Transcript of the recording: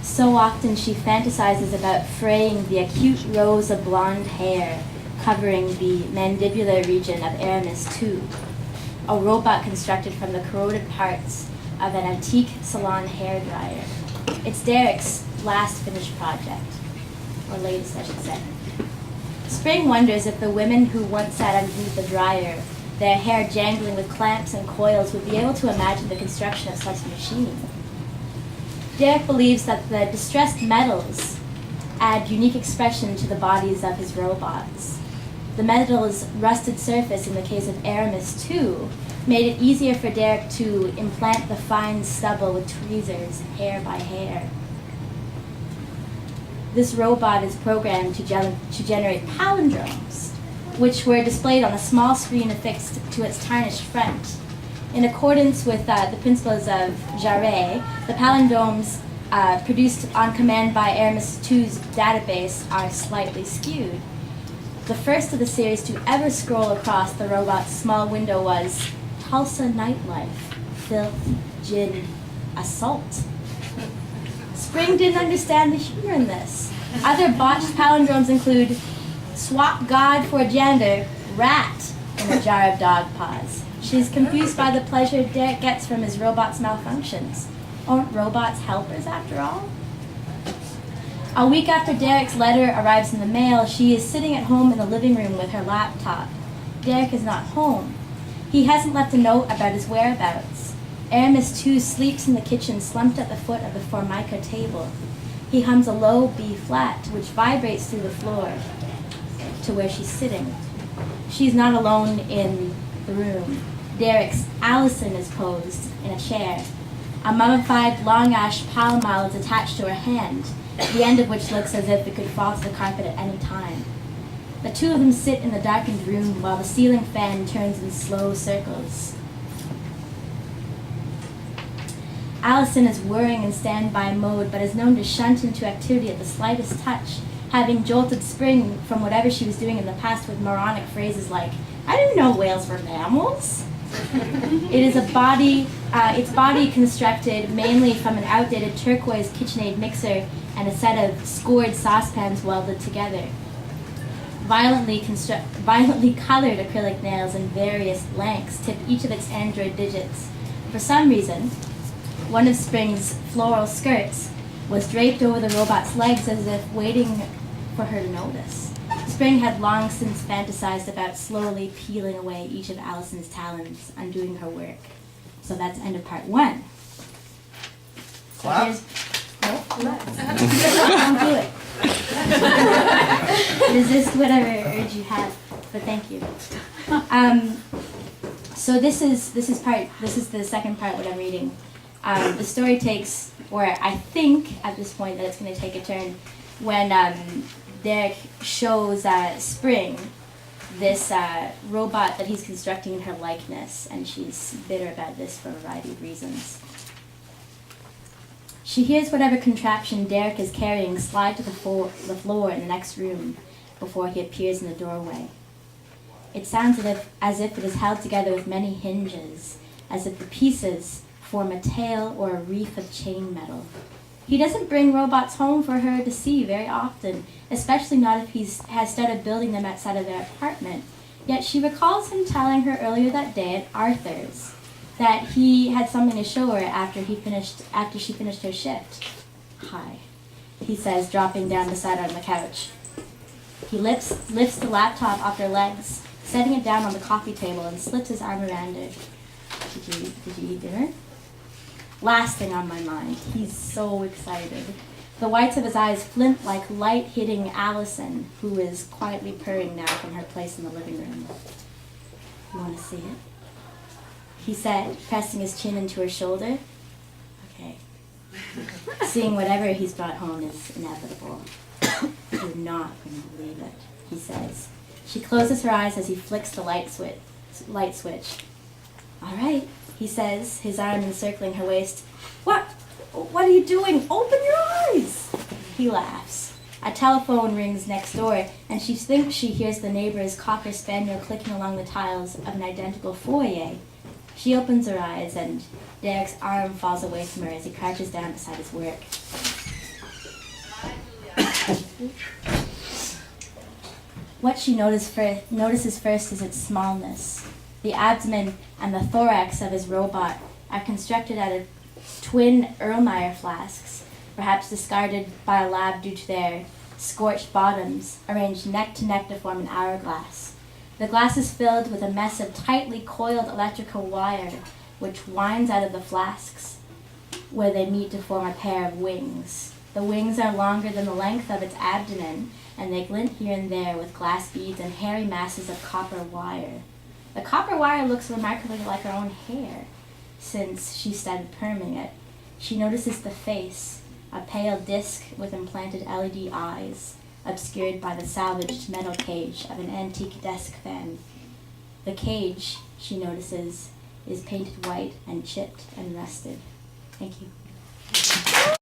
So often she fantasizes about fraying the acute rows of blonde hair covering the mandibular region of Aramis II, a robot constructed from the corroded parts of an antique salon hairdryer. It's Derek's last finished project, or latest, I should say. Spring wonders if the women who once sat underneath the dryer, their hair jangling with clamps and coils, would be able to imagine the construction of such a machine. Derek believes that the distressed metals add unique expression to the bodies of his robots. The metal's rusted surface in the case of Aramis II made it easier for Derek to implant the fine stubble with tweezers, hair by hair. This robot is programmed to generate palindromes, which were displayed on a small screen affixed to its tarnished front. In accordance with the principles of Jarret, the palindromes produced on command by Aramis II's database are slightly skewed. The first of the series to ever scroll across the robot's small window was Tulsa nightlife, filth, gin, assault. Spring didn't understand the humor in this. Other botched palindromes include swap God for janitor, rat, in a jar of dog paws. She's confused by the pleasure Derek gets from his robot's malfunctions. Aren't robots helpers after all? A week after Derek's letter arrives in the mail, she is sitting at home in the living room with her laptop. Derek is not home. He hasn't left a note about his whereabouts. Aramis II sleeps in the kitchen, slumped at the foot of the Formica table. He hums a low B flat, which vibrates through the floor to where she's sitting. She's not alone in the room. Derek's Allison is posed in a chair. A mummified long ash pall mall is attached to her hand, the end of which looks as if it could fall to the carpet at any time. The two of them sit in the darkened room while the ceiling fan turns in slow circles. Allison is whirring in standby mode, but is known to shunt into activity at the slightest touch, having jolted Spring from whatever she was doing in the past with moronic phrases like, "I didn't know whales were mammals." It is its body constructed mainly from an outdated turquoise KitchenAid mixer and a set of scored saucepans welded together. Violently colored acrylic nails in various lengths tip each of its android digits. For some reason, one of Spring's floral skirts was draped over the robot's legs as if waiting for her to notice. Spring had long since fantasized about slowly peeling away each of Allison's talons, undoing her work. So that's end of part one. Clap. No, don't do it. Resist whatever urge you have, but thank you. So this is the second part what I'm reading. The story takes, or I think at this point that it's going to take a turn, when Derek shows Spring this robot that he's constructing in her likeness, and she's bitter about this for a variety of reasons. She hears whatever contraption Derek is carrying slide to the floor in the next room before he appears in the doorway. It sounds as if it is held together with many hinges, as if the pieces form a tail or a reef of chain metal. He doesn't bring robots home for her to see very often, especially not if he has started building them outside of their apartment. Yet she recalls him telling her earlier that day at Arthur's that he had something to show her after she finished her shift. "Hi," he says, dropping down beside her on the couch. He lifts the laptop off her legs, setting it down on the coffee table, and slips his arm around her. Did you eat dinner?" Last thing on my mind. He's so excited. The whites of his eyes flint like light hitting Allison, who is quietly purring now from her place in the living room. "You want to see it?" he said, pressing his chin into her shoulder. "Okay." Seeing whatever he's brought home is inevitable. "You're not going to believe it," he says. She closes her eyes as he flicks the light switch. "All right," he says, his arm encircling her waist. What are you doing? Open your eyes!" He laughs. A telephone rings next door, and she thinks she hears the neighbor's cocker spaniel clicking along the tiles of an identical foyer. She opens her eyes, and Derek's arm falls away from her as he crouches down beside his work. What she notices first is its smallness. The abdomen and the thorax of his robot are constructed out of twin Erlenmeyer flasks, perhaps discarded by a lab due to their scorched bottoms, arranged neck to neck to form an hourglass. The glass is filled with a mess of tightly coiled electrical wire, which winds out of the flasks, where they meet to form a pair of wings. The wings are longer than the length of its abdomen, and they glint here and there with glass beads and hairy masses of copper wire. The copper wire looks remarkably like her own hair, since she started perming it. She notices the face, a pale disc with implanted LED eyes, obscured by the salvaged metal cage of an antique desk fan. The cage, she notices, is painted white and chipped and rusted. Thank you.